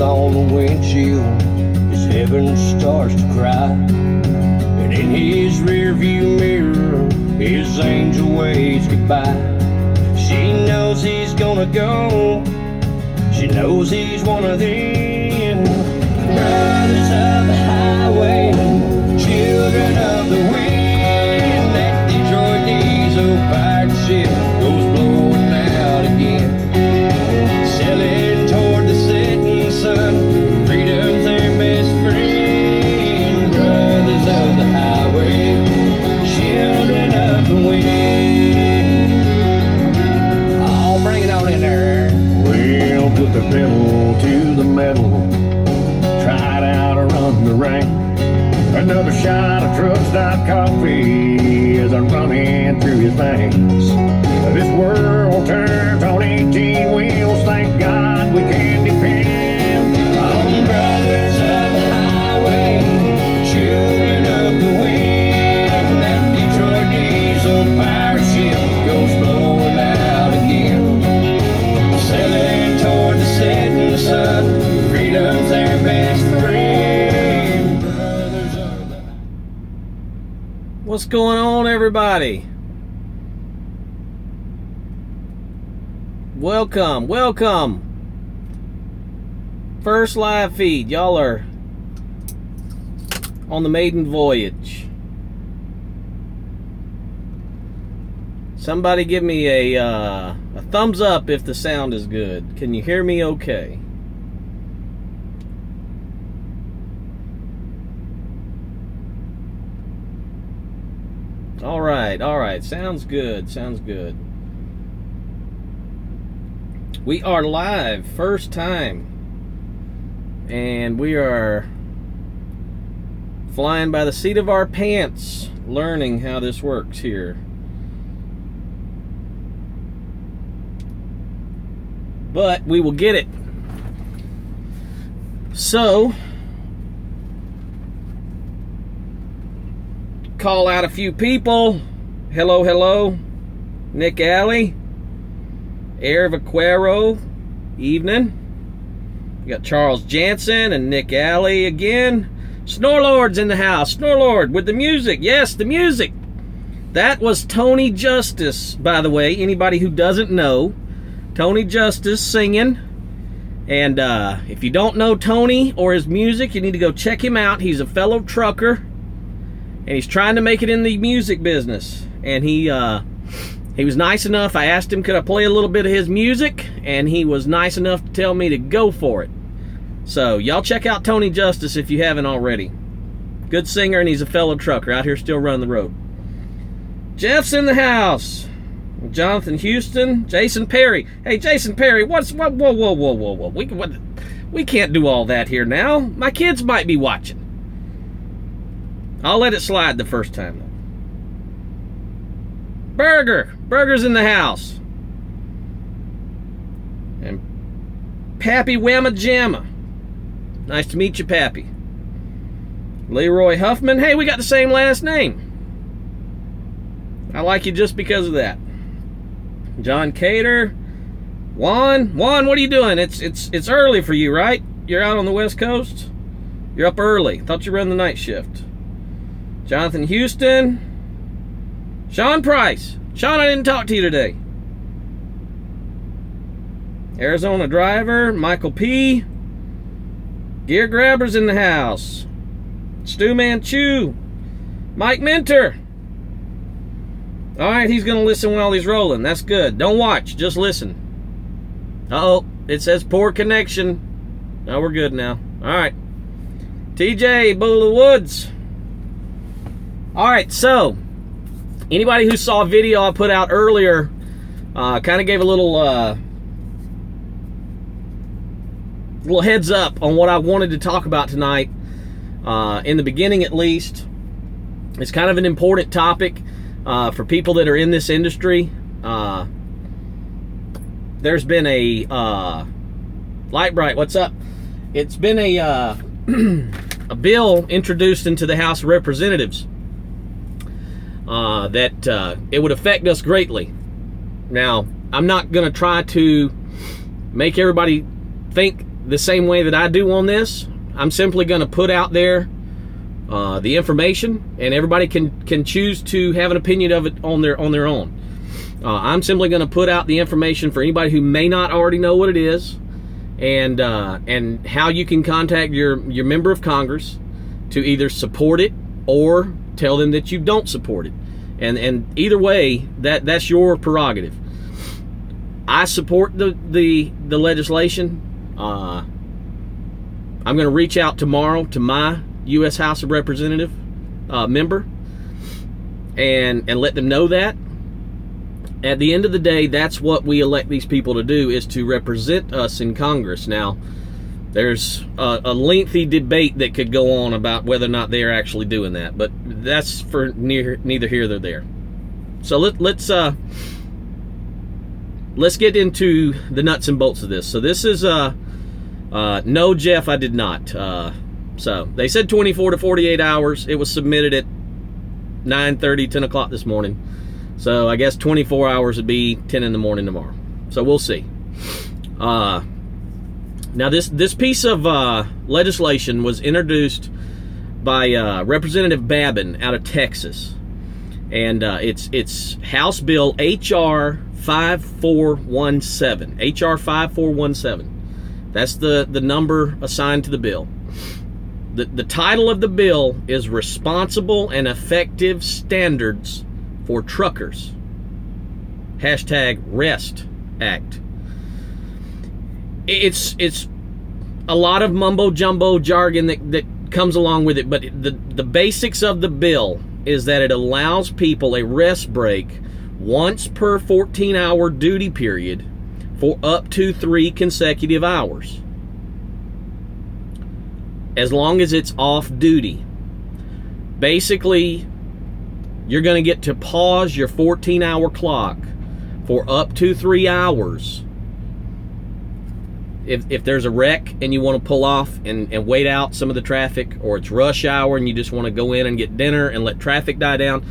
writing's on the windshield as heaven starts to cry. And in his rearview mirror, his angel waves goodbye. She knows he's gonna go. She knows he's one of them brothers of the highway, children of the wind. That Detroit diesel pirate ship goes blowing out again, sailing toward the setting sun. Freedom's their best friend. Brothers of the highway, children of the wind. Oh, bring it on in there. We'll put the pedal to the metal, tried out to run the rain. Another shot of truck stop coffee as I'm running through his veins. This world turns on 18 wheels, thank God we can depend on brothers of the highway, children of the wind. That Detroit diesel pirate ship goes blowing out again, sailing toward the setting sun. Freedom's their best friend. Brothers of the... What's going on, everybody? Welcome, welcome. First live feed. Y'all are on the maiden voyage. Somebody give me a thumbs up if the sound is good. Can you hear me okay? All right. Sounds good, sounds good. We are live, first time. And we are flying by the seat of our pants, learning how this works here. But we will get it. So, call out a few people. Hello. Nick Alley, Air Vaquero, evening. We got Charles Jansen and Nick Alley again. Snorlord's in the house. Snorlord with the music. Yes, the music. That was Tony Justice, by the way. Anybody who doesn't know, Tony Justice singing. And if you don't know Tony or his music, you need to go check him out. He's a fellow trucker, and he's trying to make it in the music business. And he was nice enough. I asked him, could I play a little bit of his music? And he was nice enough to tell me to go for it. So y'all check out Tony Justice if you haven't already. Good singer, and he's a fellow trucker out here still running the road. Jeff's in the house. Jonathan Houston, Jason Perry. Hey, Jason Perry, whoa. We can't do all that here now. My kids might be watching. I'll let it slide the first time, though. Burger's in the house. And Pappy Whamma Jamma. Nice to meet you, Pappy. Leroy Huffman. Hey, we got the same last name. I like you just because of that. John Cater. Juan, what are you doing? It's early for you, right? You're out on the West Coast? You're up early. Thought you were in the night shift. Jonathan Houston. Sean Price. Sean, I didn't talk to you today. Arizona Driver. Michael P. Gear Grabber's in the house. Stu Manchu. Mike Minter. Alright, he's going to listen while he's rolling. That's good. Don't watch, just listen. Uh-oh, it says poor connection. No, we're good now. Alright. TJ Bula Woods. Alright, so anybody who saw a video I put out earlier kind of gave a little heads up on what I wanted to talk about tonight. In the beginning, at least. It's kind of an important topic for people that are in this industry. There's been a Light Bright, what's up? It's been a a bill introduced into the House of Representatives that it would affect us greatly. Now, I'm not going to try to make everybody think the same way that I do on this. I'm simply going to put out there the information, and everybody can choose to have an opinion of it on their own. I'm simply going to put out the information for anybody who may not already know what it is, and how you can contact your member of Congress to either support it or tell them that you don't support it. And either way, that's your prerogative. I support the legislation. I'm going to reach out tomorrow to my U.S. House of Representative member and let them know that. At the end of the day, that's what we elect these people to do, is to represent us in Congress. Now, there's a lengthy debate that could go on about whether or not they're actually doing that, but that's for neither here nor there. So let's get into the nuts and bolts of this. So this is no, Jeff, I did not. So they said 24 to 48 hours. It was submitted at 9:30, 10 o'clock this morning. So I guess 24 hours would be 10 in the morning tomorrow. So we'll see. Now this piece of legislation was introduced by Representative Babin out of Texas, and it's House Bill HR 5417. HR 5417. That's the number assigned to the bill. The title of the bill is Responsible and Effective Standards for Truckers. Hashtag REST Act. It's a lot of mumbo jumbo jargon that comes along with it, but the basics of the bill is that it allows people a rest break once per 14-hour duty period for up to 3 consecutive hours, as long as it's off duty. Basically, you're going to get to pause your 14-hour clock for up to 3 hours. If there's a wreck and you want to pull off and wait out some of the traffic, or it's rush hour and you just want to go in and get dinner and let traffic die down,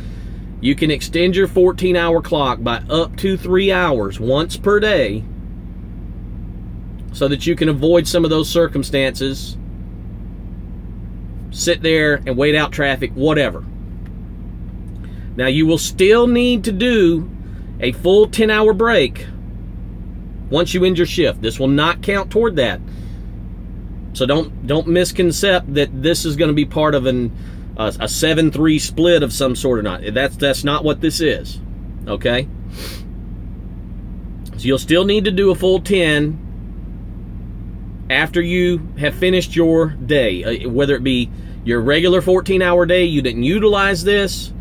you can extend your 14-hour clock by up to 3 hours once per day, so that you can avoid some of those circumstances, sit there and wait out traffic, whatever. Now, you will still need to do a full 10-hour break once you end your shift. This will not count toward that. So don't misconcept that this is going to be part of a 7-3 split of some sort or not. That's not what this is. Okay? So you'll still need to do a full 10 after you have finished your day, whether it be your regular 14-hour day, you didn't utilize this,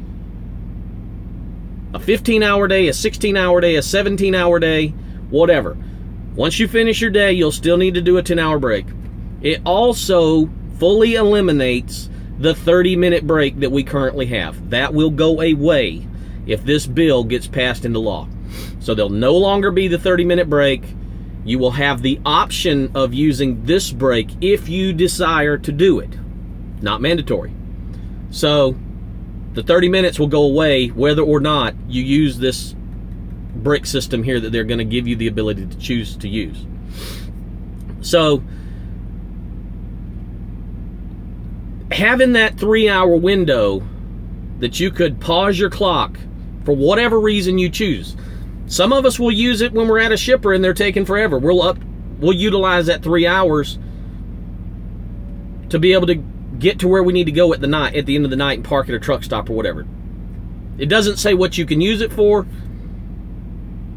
a 15-hour day, a 16-hour day, a 17-hour day, whatever. Once you finish your day, you'll still need to do a 10-hour break. It also fully eliminates the 30-minute break that we currently have. That will go away if this bill gets passed into law. So there'll no longer be the 30-minute break. You will have the option of using this break if you desire to do it. Not mandatory. So the 30 minutes will go away whether or not you use this break system here that they're going to give you the ability to choose to use. So having that 3-hour window that you could pause your clock for whatever reason you choose. Some of us will use it when we're at a shipper and they're taking forever. We'll utilize that 3 hours to be able to get to where we need to go at the end of the night and park at a truck stop or whatever. It doesn't say what you can use it for.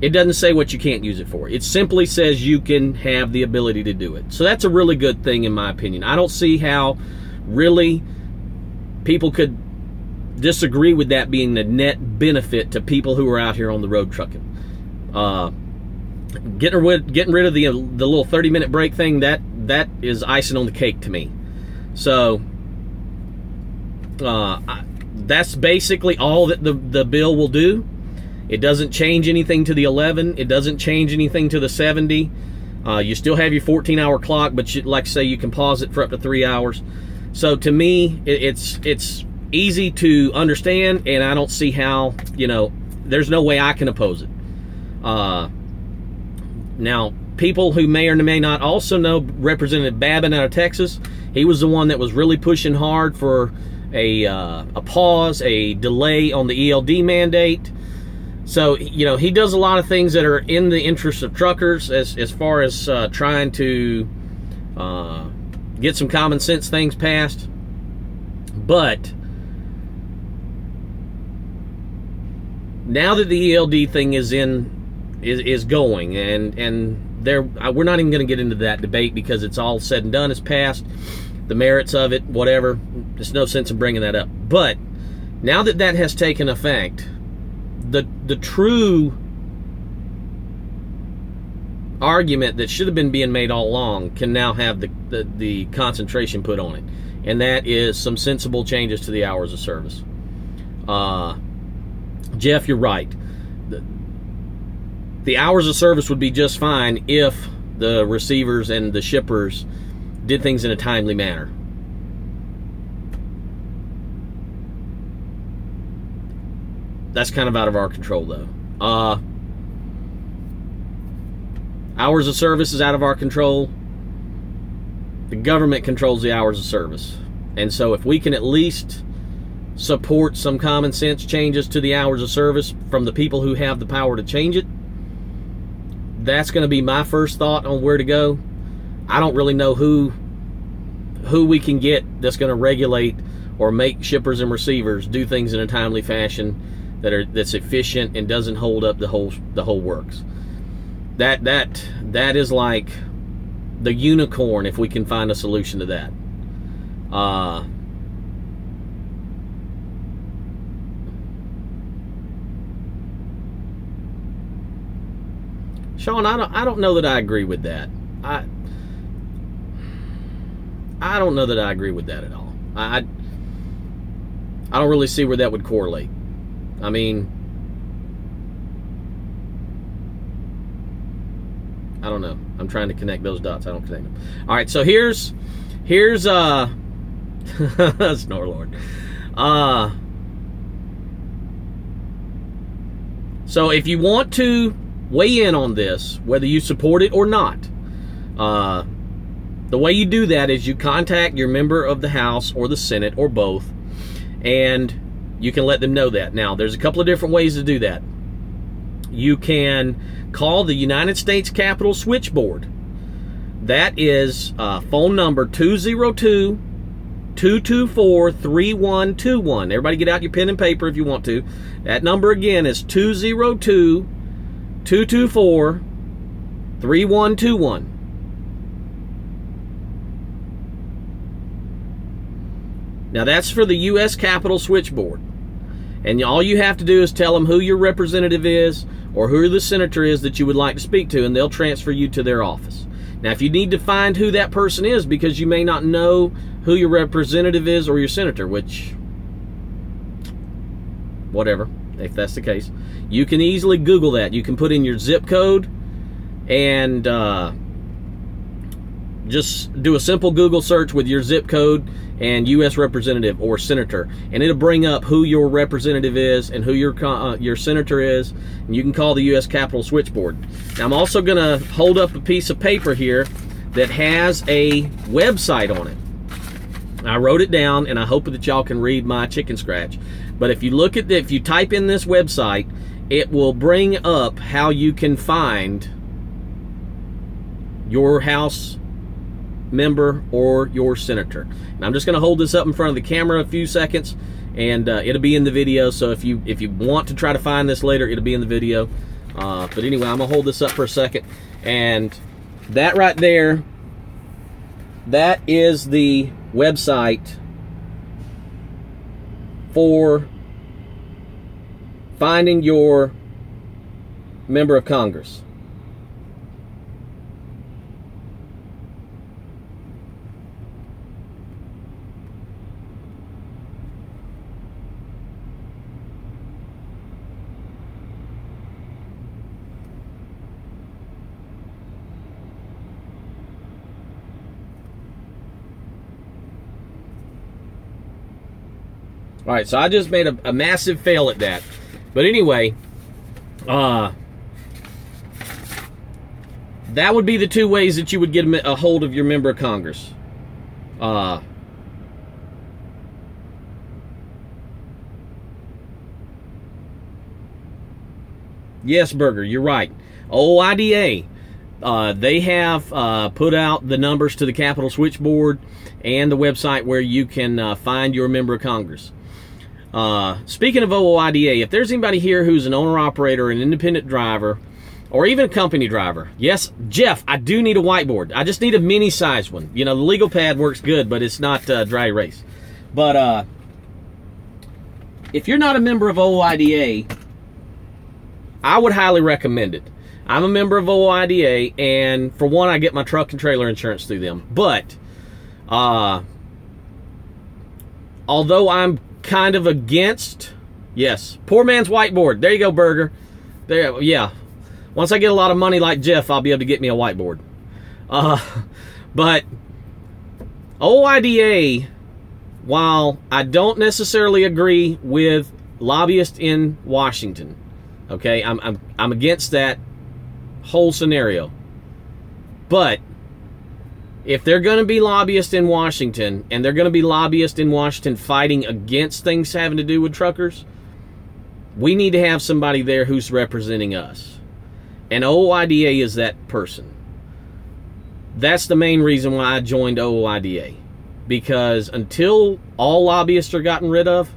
It doesn't say what you can't use it for. It simply says you can have the ability to do it. So that's a really good thing in my opinion. I don't see how really people could disagree with that being the net benefit to people who are out here on the road trucking. Getting rid of the little 30-minute break thing, that is icing on the cake to me. So that's basically all that the bill will do. It doesn't change anything to the 11. It doesn't change anything to the 70. You still have your 14-hour clock, but like I say, you can pause it for up to 3 hours. So to me, it's easy to understand, and I don't see how, there's no way I can oppose it. Now, people who may or may not also know Representative Babin out of Texas. He was the one that was really pushing hard for a pause, a delay on the ELD mandate. So, you know, he does a lot of things that are in the interest of truckers as far as trying to get some common sense things passed. But now that the ELD thing is going, and we're not even going to get into that debate because it's all said and done. It's passed. The merits of it, whatever. There's no sense in bringing that up. But now that that has taken effect, the true argument that should have been being made all along can now have the concentration put on it, and that is some sensible changes to the hours of service. Jeff, you're right. The hours of service would be just fine if the receivers and the shippers did things in a timely manner. That's kind of out of our control, though. Hours of service is out of our control. The government controls the hours of service. And so if we can at least support some common sense changes to the hours of service from the people who have the power to change it, that's going to be my first thought on where to go. I don't really know who we can get that's going to regulate or make shippers and receivers do things in a timely fashion that's efficient and doesn't hold up the whole works. That is like the unicorn if we can find a solution to that. Sean, I don't know that I agree with that. I don't know that I agree with that at all. I don't really see where that would correlate. I mean, I don't know. I'm trying to connect those dots. I don't connect them. All right, so here's Snorlord. So if you want to weigh in on this, whether you support it or not, the way you do that is you contact your member of the House or the Senate or both, and you can let them know that. Now, there's a couple of different ways to do that. You can call the United States Capitol switchboard. That is phone number 202-224-3121. Everybody get out your pen and paper if you want to. That number again is 202-224-3121. Now, that's for the U.S. Capitol switchboard. And all you have to do is tell them who your representative is or who the senator is that you would like to speak to, and they'll transfer you to their office. Now, if you need to find who that person is because you may not know who your representative is or your senator, which, whatever, if that's the case, you can easily Google that. You can put in your zip code and just do a simple Google search with your zip code and U.S. representative or senator, and it'll bring up who your representative is and who your senator is, and you can call the U.S. Capitol switchboard. Now, I'm also going to hold up a piece of paper here that has a website on it. I wrote it down, and I hope that y'all can read my chicken scratch. But if you look at if you type in this website, it will bring up how you can find your House member or your senator. And I'm just going to hold this up in front of the camera a few seconds, and it'll be in the video. So if you want to try to find this later, it'll be in the video. But anyway, I'm going to hold this up for a second. And that right there, that is the website for finding your member of Congress. All right, so I just made a massive fail at that. But anyway, that would be the two ways that you would get a hold of your member of Congress. Yes, Burger, you're right. OIDA, they have put out the numbers to the Capitol Switchboard and the website where you can find your member of Congress. Speaking of OIDA, if there's anybody here who's an owner-operator, an independent driver, or even a company driver, yes, Jeff, I do need a whiteboard. I just need a mini-sized one. You know, the legal pad works good, but it's not dry erase. But if you're not a member of OIDA, I would highly recommend it. I'm a member of OIDA, and for one, I get my truck and trailer insurance through them. But although I'm kind of against, yes, poor man's whiteboard. There you go, Burger. There, yeah. Once I get a lot of money like Jeff, I'll be able to get me a whiteboard. But OIDA, while I don't necessarily agree with lobbyists in Washington, okay, I'm against that whole scenario. But if they're going to be lobbyists in Washington, and they're going to be lobbyists in Washington fighting against things having to do with truckers, we need to have somebody there who's representing us. And OIDA is that person. That's the main reason why I joined OIDA. Because until all lobbyists are gotten rid of,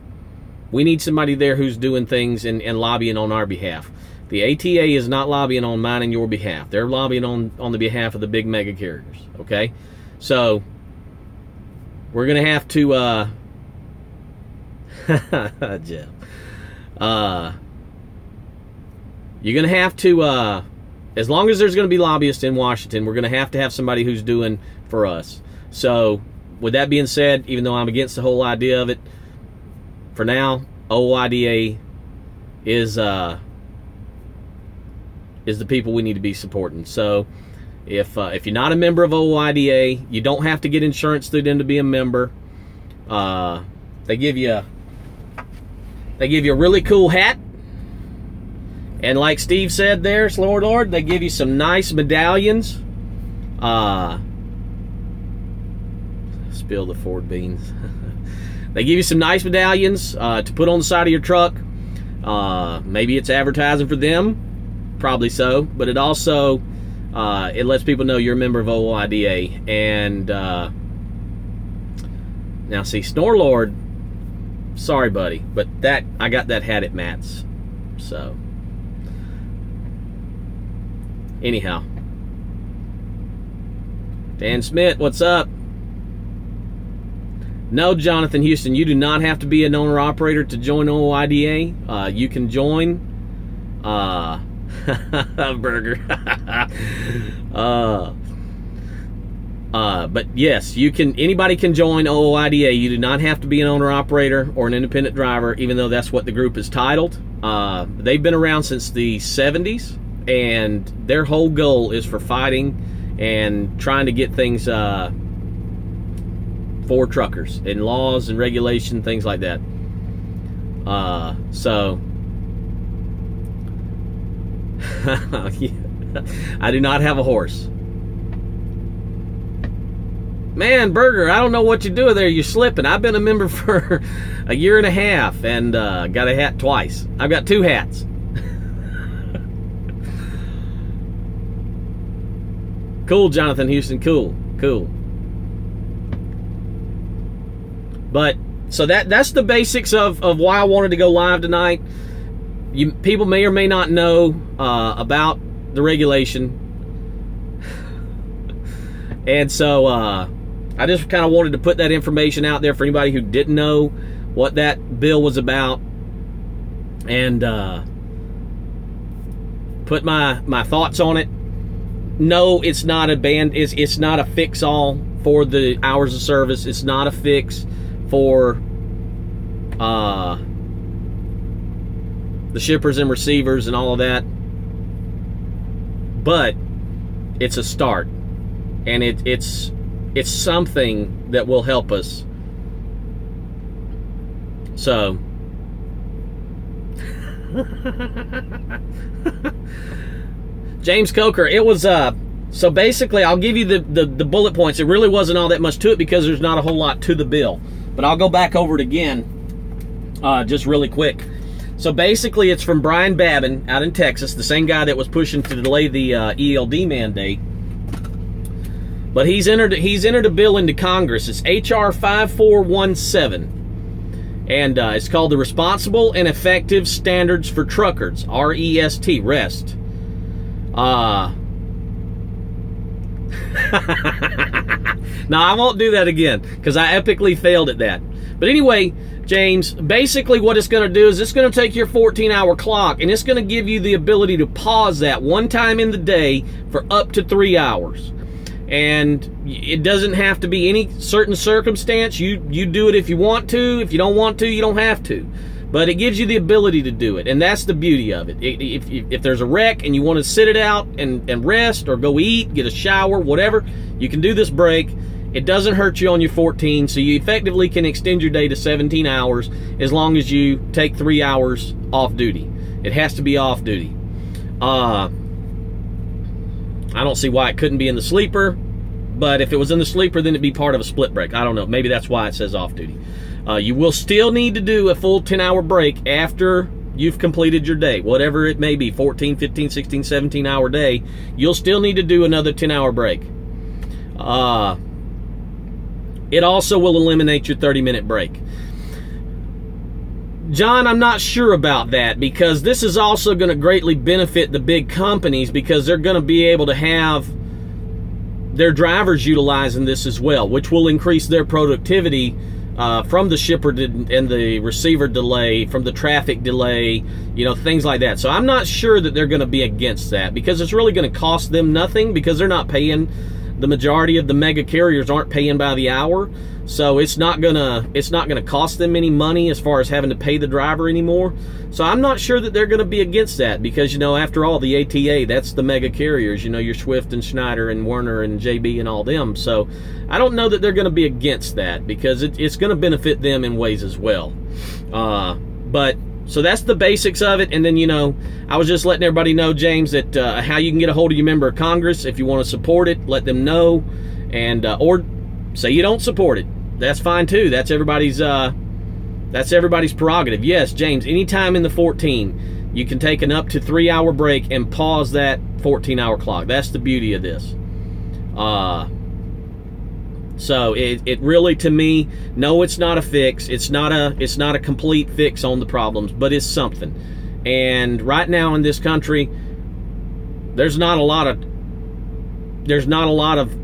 we need somebody there who's doing things and lobbying on our behalf. The ATA is not lobbying on mine and your behalf. They're lobbying on the behalf of the big mega carriers. Okay? So, we're going to have to, Jeff. You're going to have to, as long as there's going to be lobbyists in Washington, we're going to have somebody who's doing for us. So, with that being said, even though I'm against the whole idea of it, for now, OIDA is the people we need to be supporting. So, if you're not a member of OIDA, you don't have to get insurance through them to be a member. They give you a really cool hat, and like Steve said there, Lord, they give you some nice medallions. Spill the Ford beans. They give you some nice medallions to put on the side of your truck. Maybe it's advertising for them, probably so, but it also it lets people know you're a member of OIDA. And now see, Snorlord, sorry buddy, but I got that hat at Matt's. So anyhow, Dan Smith, what's up? No, Jonathan Houston, you do not have to be an owner-operator to join OIDA. You can join Burger. But yes, you can. Anybody can join OIDA. You do not have to be an owner-operator or an independent driver, even though that's what the group is titled. They've been around since the 70s, and their whole goal is for fighting and trying to get things for truckers and laws and regulation, things like that. So I do not have a horse. Man, Burger, I don't know what you're doing there. You're slipping. I've been a member for a year and a half and got a hat twice. I've got 2 hats. Cool, Jonathan Houston. Cool. But so that's the basics of why I wanted to go live tonight. People may or may not know about the regulation, and so I just kind of wanted to put that information out there for anybody who didn't know what that bill was about, and put my thoughts on it. No, it's not a it's not a fix-all for the hours of service. It's not a fix for the shippers and receivers and all of that, but it's a start, and it's something that will help us. So James Coker, it was So basically, I'll give you the bullet points. It really wasn't all that much to it because there's not a whole lot to the bill. But I'll go back over it again, just really quick. So basically, it's from Brian Babin out in Texas, the same guy that was pushing to delay the ELD mandate. But he's entered a bill into Congress. It's H.R. 5417, and it's called the Responsible and Effective Standards for Truckers, REST, REST. No, I won't do that again because I epically failed at that. But anyway, James, basically what it's going to do is it's going to take your 14-hour clock and it's going to give you the ability to pause that one time in the day for up to 3 hours. And it doesn't have to be any certain circumstance. You do it if you want to. If you don't want to, you don't have to. But it gives you the ability to do it, and that's the beauty of it. If there's a wreck and you want to sit it out and rest or go eat, get a shower, whatever, you can do this break. It doesn't hurt you on your 14, so you effectively can extend your day to 17 hours as long as you take 3 hours off duty. It has to be off duty. I don't see why it couldn't be in the sleeper, but if it was in the sleeper, then it'd be part of a split break. I don't know. Maybe that's why it says off duty. You will still need to do a full 10-hour break after you've completed your day, whatever it may be, 14, 15, 16, 17-hour day. You'll still need to do another 10-hour break. It also will eliminate your 30-minute break. John, I'm not sure about that because this is also going to greatly benefit the big companies because they're going to be able to have their drivers utilizing this as well, which will increase their productivity from the shipper and the receiver delay, from the traffic delay, things like that. So I'm not sure that they're going to be against that because it's really going to cost them nothing because they're not paying. The majority of the mega carriers aren't paying by the hour, so it's not gonna cost them any money as far as having to pay the driver anymore. So I'm not sure that they're gonna be against that because after all, the ATA, that's the mega carriers. Your Swift and Schneider and Werner and JB and all them. So I don't know that they're gonna be against that because it's gonna benefit them in ways as well. So that's the basics of it. And then, I was just letting everybody know, James, that how you can get a hold of your member of Congress. If you want to support it, let them know. And or say you don't support it. That's fine, too. That's everybody's prerogative. Yes, James, anytime in the 14, you can take an up to 3-hour break and pause that 14-hour clock. That's the beauty of this. So it really, to me, no, it's not a fix. It's not a complete fix on the problems, but it's something. And right now in this country, there's not a lot of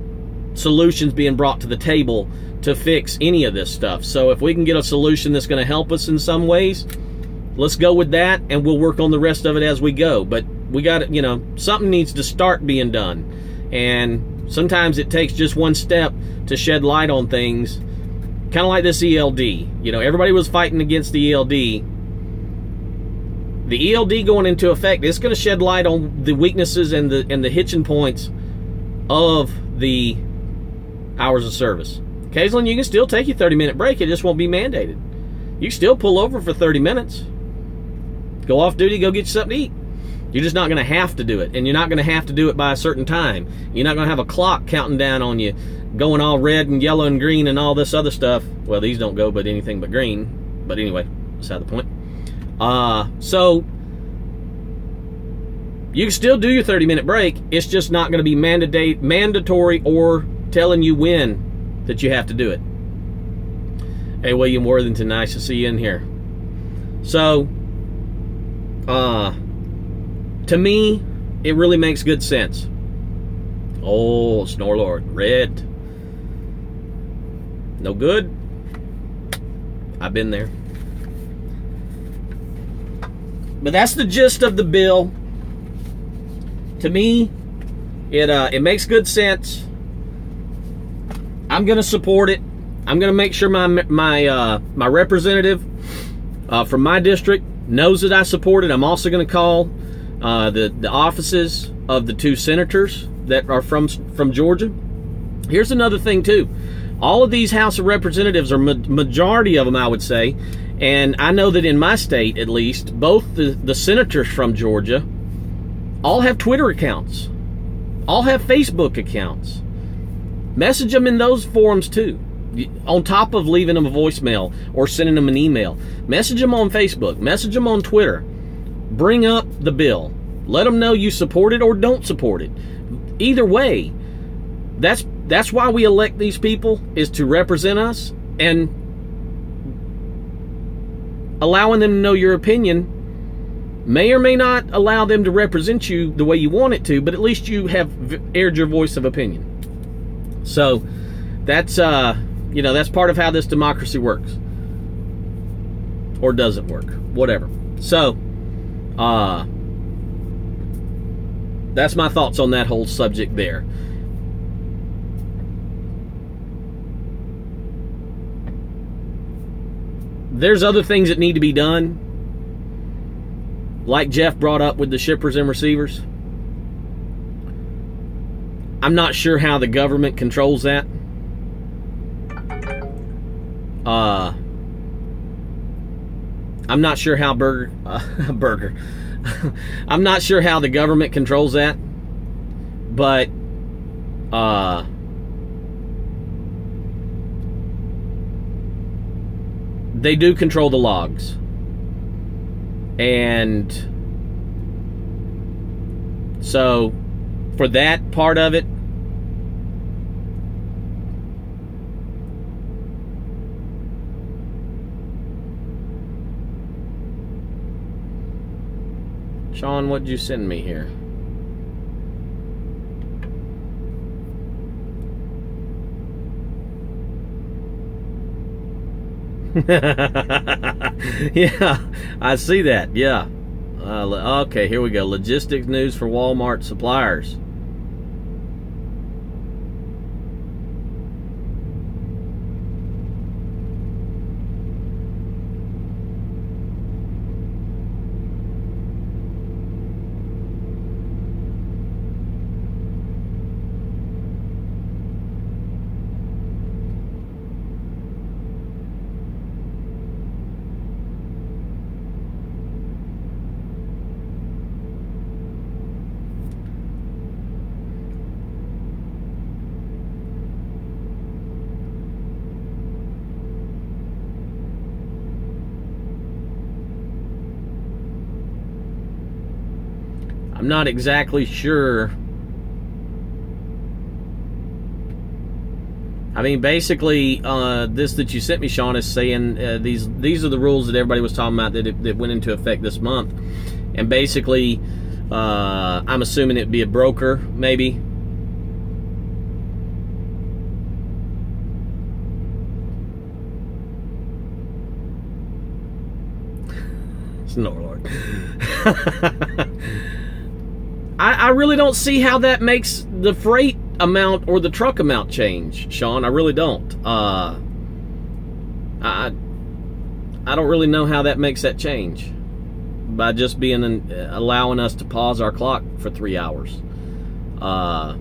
solutions being brought to the table to fix any of this stuff. So if we can get a solution that's going to help us in some ways, let's go with that, and we'll work on the rest of it as we go. But we got to, something needs to start being done, and sometimes it takes just one step to shed light on things, kind of like this ELD. Everybody was fighting against the ELD. The ELD going into effect, it's going to shed light on the weaknesses and the hitching points of the hours of service. Occasionally, you can still take your 30-minute break. It just won't be mandated. You can still pull over for 30 minutes. Go off duty, go get you something to eat. You're just not going to have to do it, and you're not going to have to do it by a certain time. You're not going to have a clock counting down on you, going all red and yellow and green and all this other stuff. Well, these don't go but anything but green. But anyway, beside the point. So you can still do your 30-minute break. It's just not going to be mandatory or telling you when that you have to do it. Hey, William Worthington, nice to see you in here. So, to me, it really makes good sense. Oh, Snorlord, red. No good? I've been there. But that's the gist of the bill. To me, it makes good sense. I'm going to support it. I'm going to make sure my representative from my district knows that I support it. I'm also going to call the offices of the 2 senators that are from Georgia. Here's another thing too. All of these House of Representatives, or majority of them, I would say, and I know that in my state at least, both the senators from Georgia all have Twitter accounts. all have Facebook accounts. Message them in those forums too. On top of leaving them a voicemail or sending them an email. Message them on Facebook. Message them on Twitter. Bring up the bill. Let them know you support it or don't support it. Either way, that's why we elect these people, is to represent us, and allowing them to know your opinion may or may not allow them to represent you the way you want it to, but at least you have aired your voice of opinion. So that's that's part of how this democracy works, or doesn't work, whatever. So that's my thoughts on that whole subject there. There's other things that need to be done, like Jeff brought up with the shippers and receivers. I'm not sure how the government controls that. I'm not sure how I'm not sure how the government controls that, but they do control the logs. And so for that part of it, Sean, what'd you send me here? Yeah, I see that. Yeah. Okay, here we go. Logistics news for Walmart suppliers. I'm not exactly sure. I mean, basically, this that you sent me, Sean, is saying these are the rules that everybody was talking about that went into effect this month. And basically, I'm assuming it'd be a broker, maybe. No, Lord. I really don't see how that makes the freight amount or the truck amount change, Sean. I really don't. I don't really know how that makes that change by just being allowing us to pause our clock for 3 hours. Yeah,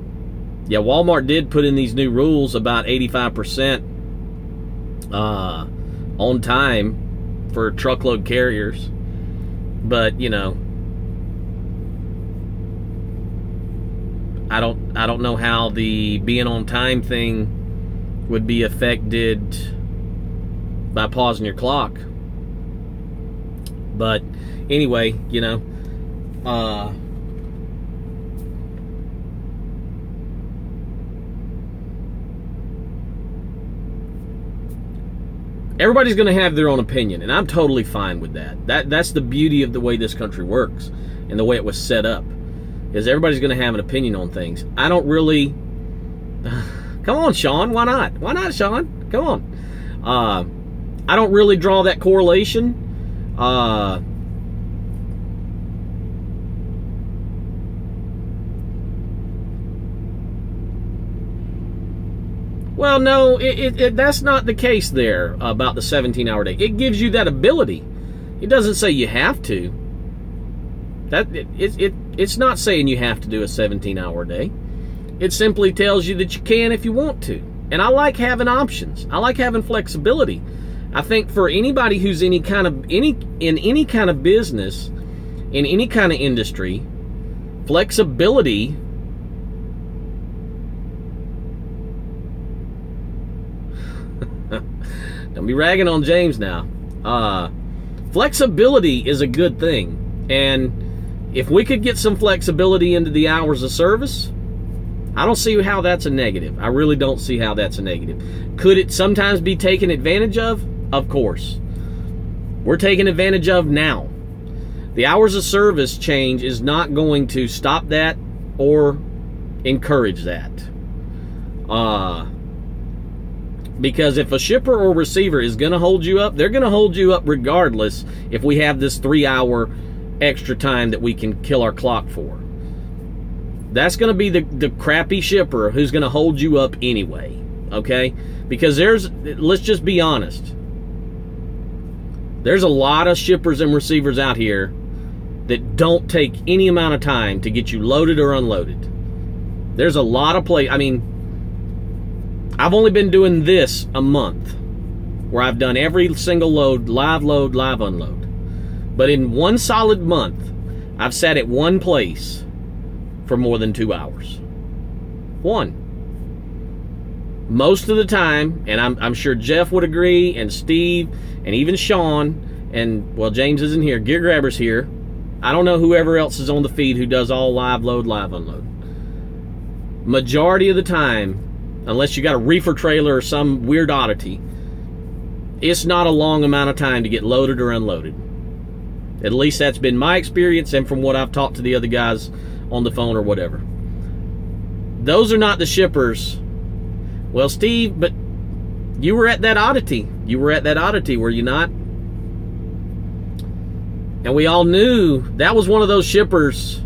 Walmart did put in these new rules about 85% on time for truckload carriers, but you know, I don't know how the being on time thing would be affected by pausing your clock. But anyway, you know, everybody's going to have their own opinion, and I'm totally fine with that. That's the beauty of the way this country works and the way it was set up. Is everybody's going to have an opinion on things. I don't really... Come on, Sean. Why not? Why not, Sean? Come on. I don't really draw that correlation. Well, no, that's not the case there about the 17-hour day. It gives you that ability. It doesn't say you have to. It's not saying you have to do a 17-hour day. It simply tells you that you can if you want to. And I like having options. I like having flexibility. I think for anybody who's in any kind of business, in any kind of industry, flexibility Don't be ragging on James now. Flexibility is a good thing. And if we could get some flexibility into the hours of service, I don't see how that's a negative. I really don't see how that's a negative. Could it sometimes be taken advantage of? Of course. We're taking advantage of now. The hours of service change is not going to stop that or encourage that. Because if a shipper or receiver is going to hold you up, they're going to hold you up regardless if we have this 3-hour extra time that we can kill our clock for. That's going to be the crappy shipper who's going to hold you up anyway, okay? Because let's just be honest. There's a lot of shippers and receivers out here that don't take any amount of time to get you loaded or unloaded. There's a lot of I mean, I've only been doing this a month, where I've done every single load, live unload. But in one solid month, I've sat at one place for more than 2 hours. One. Most of the time, and I'm sure Jeff would agree, and Steve, and even Sean, and, well, James isn't here, Gear Grabber's here. I don't know whoever else is on the feed who does all live load, live unload. Majority of the time, unless you got a reefer trailer or some weird oddity, it's not a long amount of time to get loaded or unloaded. At least that's been my experience and from what I've talked to the other guys on the phone or whatever. Those are not the shippers. Well, Steve, but you were at that oddity. You were at that oddity, were you not? And we all knew that was one of those shippers.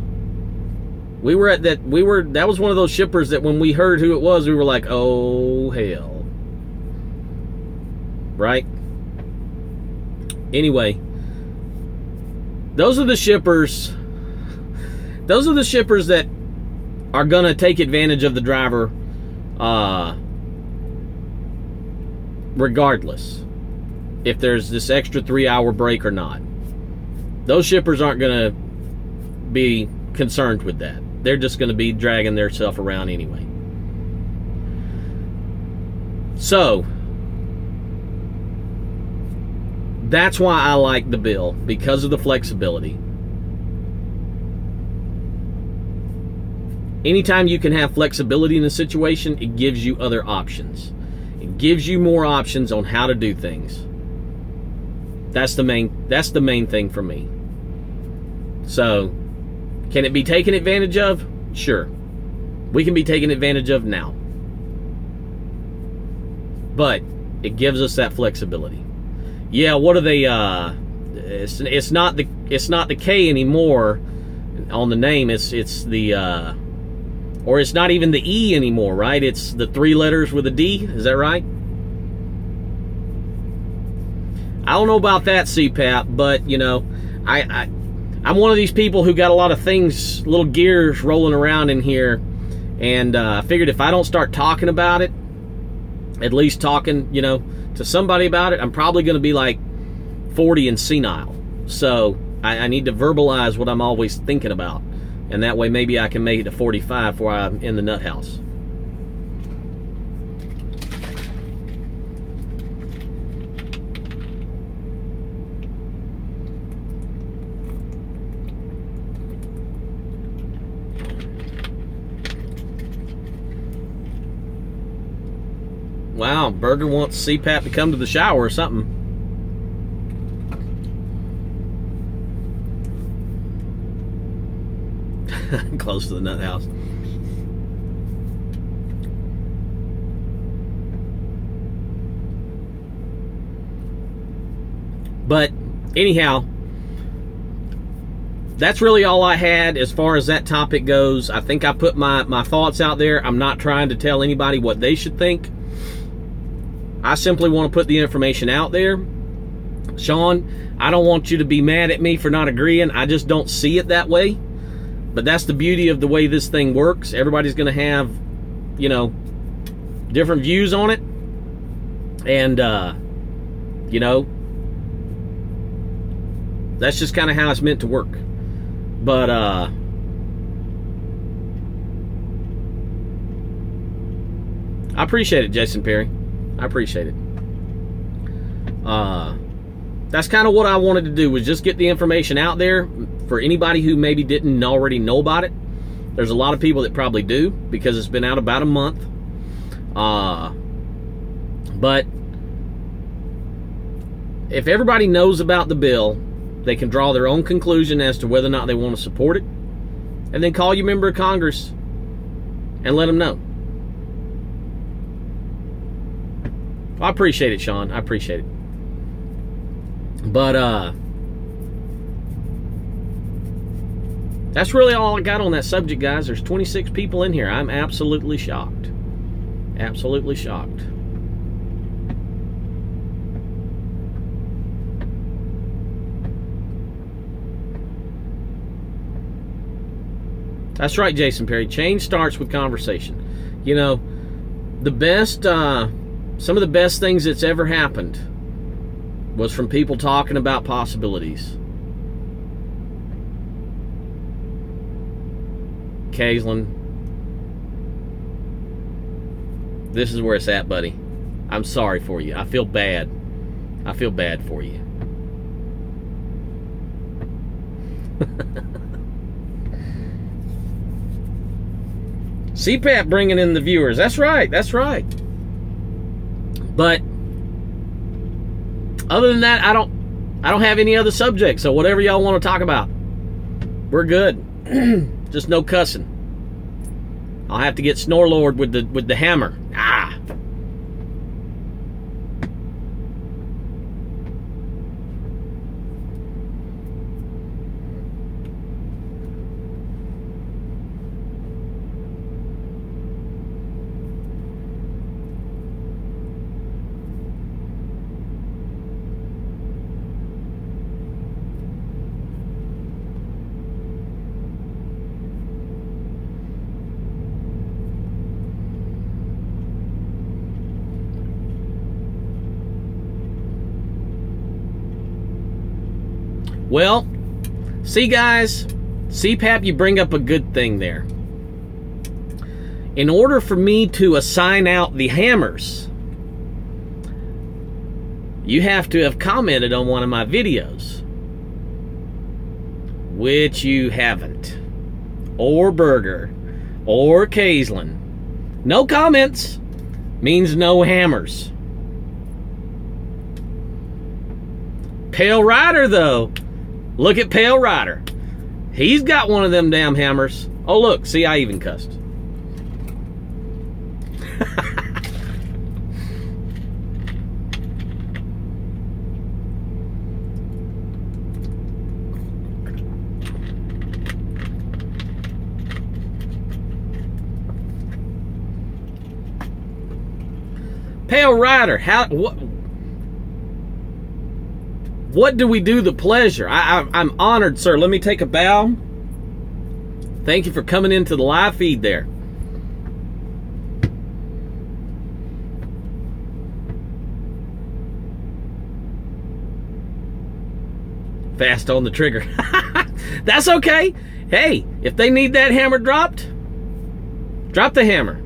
That was one of those shippers that when we heard who it was, we were like, oh, hell. Right? Anyway, those are the shippers that are going to take advantage of the driver regardless if there's this extra 3-hour break or not. Those shippers aren't going to be concerned with that. They're just going to be dragging their stuff around anyway. So, that's why I like the bill, because of the flexibility. Anytime you can have flexibility in a situation, it gives you other options. It gives you more options on how to do things. That's the main thing for me. So, can it be taken advantage of? Sure. We can be taken advantage of now. But it gives us that flexibility. Yeah, what are they it's not the K anymore on the name, it's the or it's not even the E anymore, right? It's the 3 letters with a D, is that right? I don't know about that, CPAP, but you know, I'm one of these people who got a lot of things, little gears rolling around in here, and I figured if I don't start talking about it, at least talking, you know, to somebody about it, I'm probably going to be like 40 and senile. So I need to verbalize what I'm always thinking about, and that way maybe I can make it to 45 before I'm in the nut house. Wow, Burger wants CPAP to come to the shower or something. Close to the nut house. But anyhow, that's really all I had as far as that topic goes. I think I put my thoughts out there. I'm not trying to tell anybody what they should think. I simply want to put the information out there. Sean, I don't want you to be mad at me for not agreeing. I just don't see it that way. But that's the beauty of the way this thing works. Everybody's going to have, you know, different views on it. And, you know, that's just kind of how it's meant to work. But, I appreciate it, Jason Perry. I appreciate it. That's kind of what I wanted to do, was just get the information out there for anybody who maybe didn't already know about it. There's a lot of people that probably do, because it's been out about a month. But if everybody knows about the bill, they can draw their own conclusion as to whether or not they want to support it, and then call your member of Congress and let them know. I appreciate it, Sean. I appreciate it. But that's really all I got on that subject, guys. There's 26 people in here. I'm absolutely shocked. Absolutely shocked. That's right, Jason Perry. Change starts with conversation. You know, the best, some of the best things that's ever happened was from people talking about possibilities. Kaislin, this is where it's at, buddy. I'm sorry for you. I feel bad. I feel bad for you. CPAP bringing in the viewers. That's right. That's right. But other than that, I don't have any other subject. So whatever y'all want to talk about, we're good. Just no cussing. I'll have to get Snorlord with the hammer. Ah. Well, see, guys, CPAP, you bring up a good thing there. In order for me to assign out the hammers, you have to have commented on one of my videos, which you haven't. Or Burger, or Kaislin. No comments means no hammers. Pale Rider, though. Look at Pale Rider. He's got one of them damn hammers. Oh, look. See, I even cussed. Pale Rider, what do we do the pleasure? I'm honored, sir. Let me take a bow. Thank you for coming into the live feed there. Fast on the trigger. That's okay. Hey, if they need that hammer dropped, drop the hammer.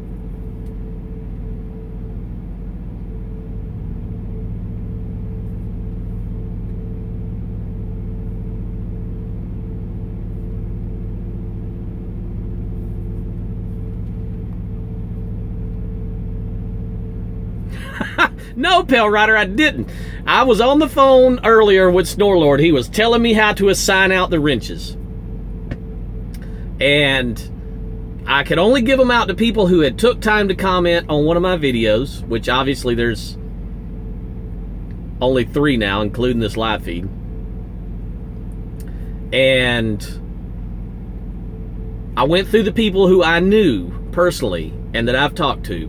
No, Pale Rider, I didn't. I was on the phone earlier with Snorlord. He was telling me how to assign out the wrenches. And I could only give them out to people who had took time to comment on one of my videos, which obviously there's only 3 now, including this live feed. And I went through the people who I knew personally and that I've talked to.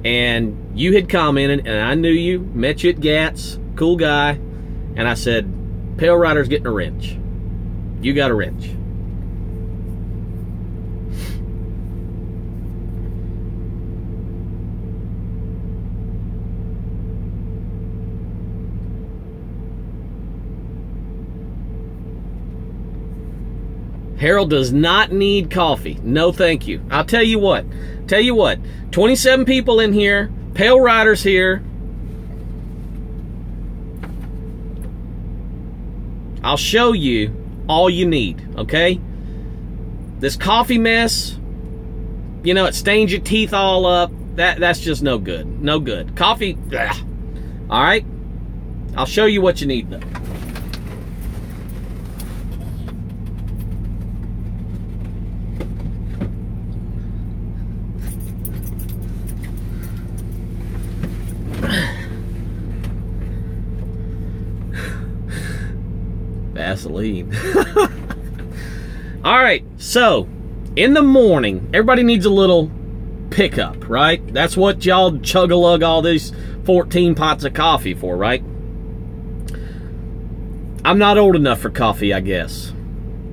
And you had commented, and I knew you, met you at GATS, cool guy, and I said, Pale Rider's getting a wrench. You got a wrench. Harold does not need coffee. No, thank you. I'll tell you what. 27 people in here. Pale Rider's here. I'll show you all you need, okay? This coffee mess, you know, it stains your teeth all up. That's just no good. No good. Coffee, ugh. All right? I'll show you what you need, though. Vaseline. All right, so in the morning, everybody needs a little pickup, right? That's what y'all chug-a-lug all these 14 pots of coffee for, right? I'm not old enough for coffee, I guess.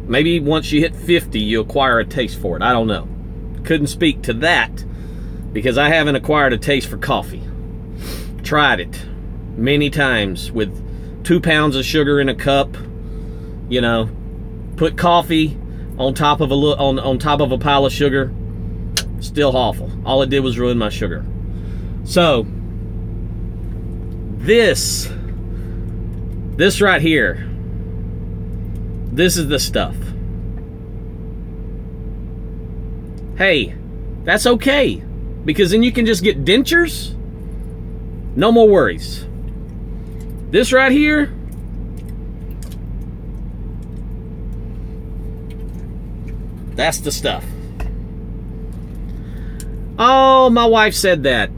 Maybe once you hit 50, you acquire a taste for it. I don't know. Couldn't speak to that because I haven't acquired a taste for coffee. Tried it many times with 2 pounds of sugar in a cup. You know, put coffee on top of on top of a pile of sugar. Still awful. All it did was ruin my sugar. So this right here, this is the stuff. Hey, that's okay, because then you can just get dentures. No more worries. This right here, that's the stuff. Oh, my wife said that.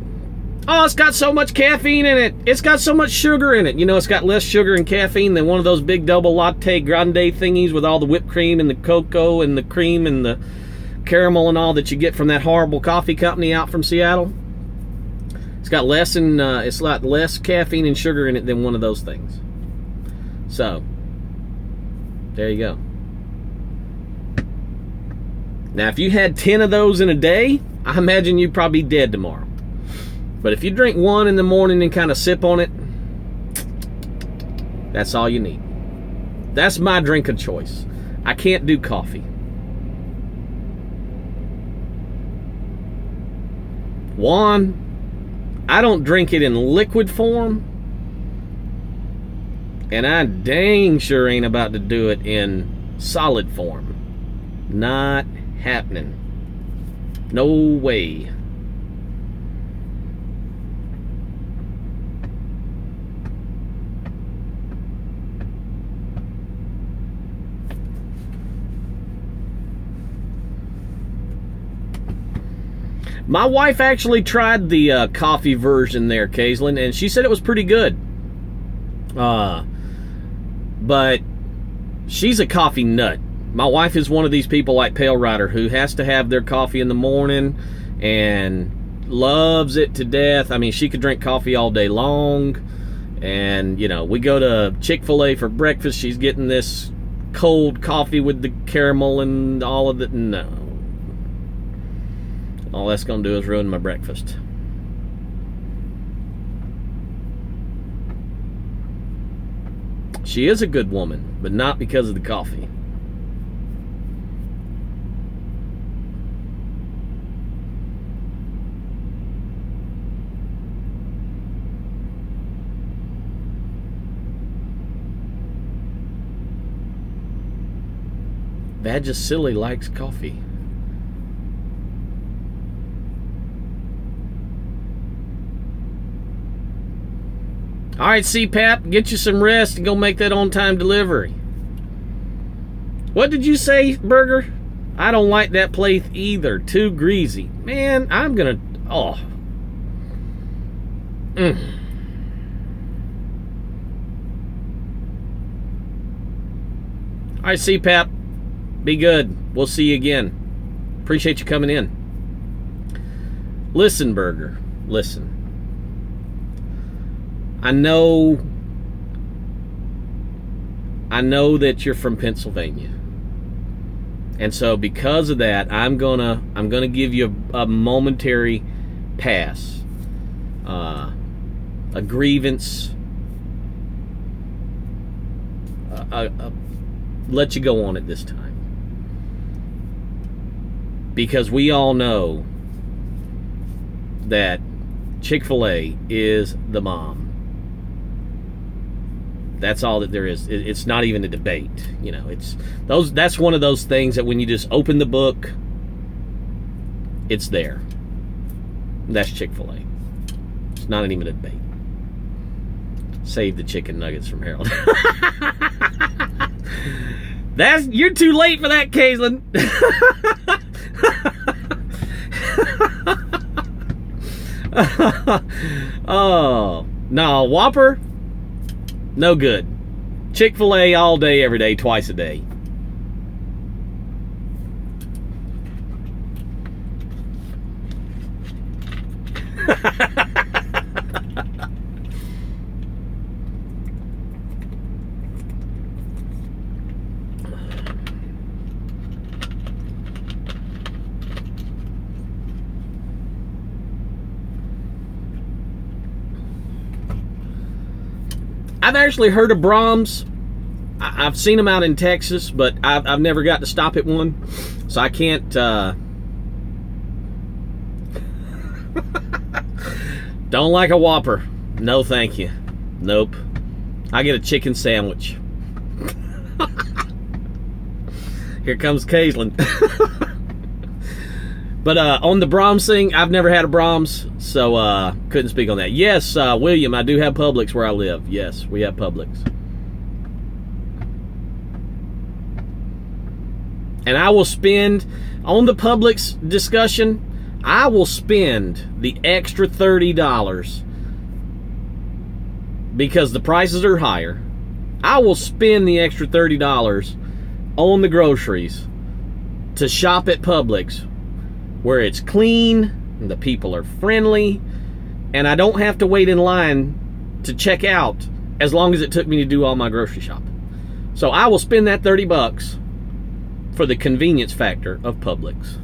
Oh, it's got so much caffeine in it. It's got so much sugar in it. You know, it's got less sugar and caffeine than one of those big double latte grande thingies with all the whipped cream and the cocoa and the cream and the caramel and all that you get from that horrible coffee company out from Seattle. It's got less caffeine and sugar in it than one of those things. So, there you go. Now, if you had 10 of those in a day, I imagine you'd probably be dead tomorrow. But if you drink one in the morning and kind of sip on it, that's all you need. That's my drink of choice. I can't do coffee. One, I don't drink it in liquid form. And I dang sure ain't about to do it in solid form. Not happening. No way. My wife actually tried the coffee version there, Kaislyn, and she said it was pretty good. But she's a coffee nut. My wife is one of these people like Pale Rider who has to have their coffee in the morning and loves it to death. I mean, she could drink coffee all day long. And, you know, we go to Chick-fil-A for breakfast. She's getting this cold coffee with the caramel and all of it. No. All that's going to do is ruin my breakfast. She is a good woman, but not because of the coffee. Vagisilli likes coffee. All right, CPAP, get you some rest and go make that on-time delivery. What did you say, Burger? I don't like that place either. Too greasy. Man, I'm gonna... Oh. All right, CPAP. Be good. We'll see you again. Appreciate you coming in. Listen, Burger. Listen. I know that you're from Pennsylvania. And so because of that, I'm gonna give you a momentary pass. A grievance. Let you go on it this time. Because we all know that Chick-fil-A is the mom. That's all that there is. It's not even a debate. You know, that's one of those things that when you just open the book, it's there. That's Chick-fil-A. It's not even a debate. Save the chicken nuggets from Harold. You're too late for that, Caitlin. Oh, no, Whopper, no good. Chick-fil-A all day, every day, twice a day. I've actually heard of Brahms. I've seen them out in Texas, but I've never got to stop at one, so I can't. Don't like a Whopper. No, thank you. Nope. I get a chicken sandwich. Here comes Caitlin. But on the Brahms thing, I've never had a Brahms, so couldn't speak on that. Yes, William, I do have Publix where I live. Yes, we have Publix. And I will spend, on the Publix discussion, I will spend the extra $30 because the prices are higher. I will spend the extra $30 on the groceries to shop at Publix, where it's clean, and the people are friendly, and I don't have to wait in line to check out as long as it took me to do all my grocery shopping. So I will spend that $30 for the convenience factor of Publix.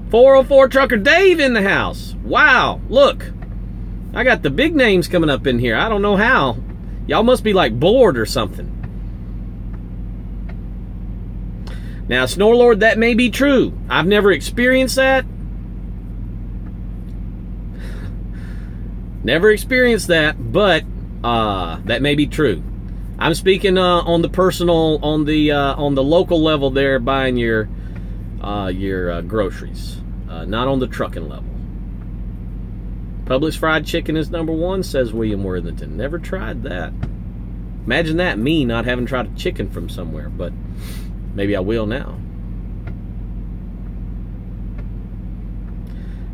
404 Trucker Dave in the house. Wow, look. I got the big names coming up in here. I don't know how. Y'all must be like bored or something. Now, Snorlord, that may be true. I've never experienced that. Never experienced that, but that may be true. I'm speaking on the personal, on the local level there, buying your groceries, not on the trucking level. Publix fried chicken is #1, says William Worthington. Never tried that. Imagine that, me not having tried a chicken from somewhere, but maybe I will now.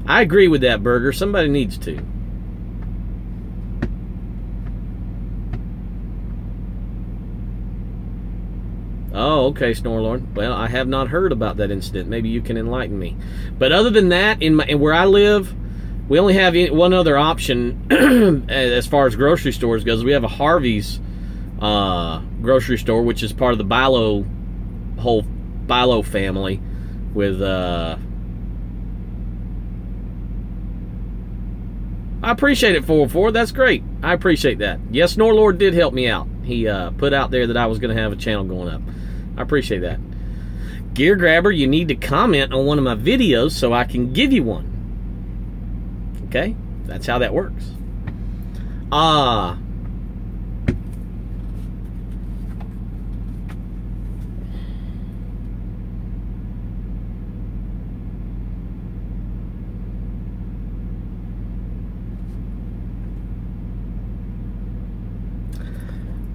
I agree with that, Burger. Somebody needs to. Oh, okay, Snorlord. Well, I have not heard about that incident. Maybe you can enlighten me. But other than that, in where I live, we only have one other option as far as grocery stores goes. We have a Harvey's grocery store, which is part of the whole Bilo family with I appreciate it, 404. That's great. I appreciate that. Yes, Snorlord did help me out. He put out there that I was going to have a channel going up. I appreciate that. Gear Grabber, you need to comment on one of my videos so I can give you one. Okay? That's how that works.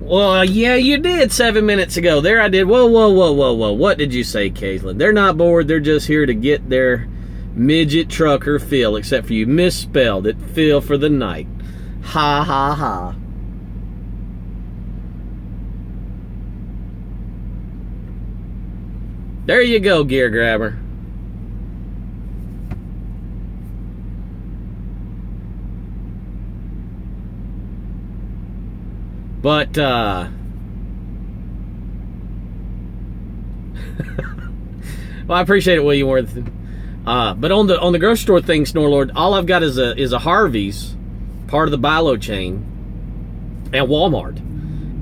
Well, yeah, you did 7 minutes ago. There I did. Whoa, whoa, whoa, whoa, whoa. What did you say, Caitlin? They're not bored. They're just here to get their midget trucker fill, except for you misspelled it. Fill for the night. Ha, ha, ha. There you go, Gear Grabber. But, well, I appreciate it, William Worthington. But on the grocery store thing, Snorlord, all I've got is a Harvey's, part of the Bilo chain, and Walmart.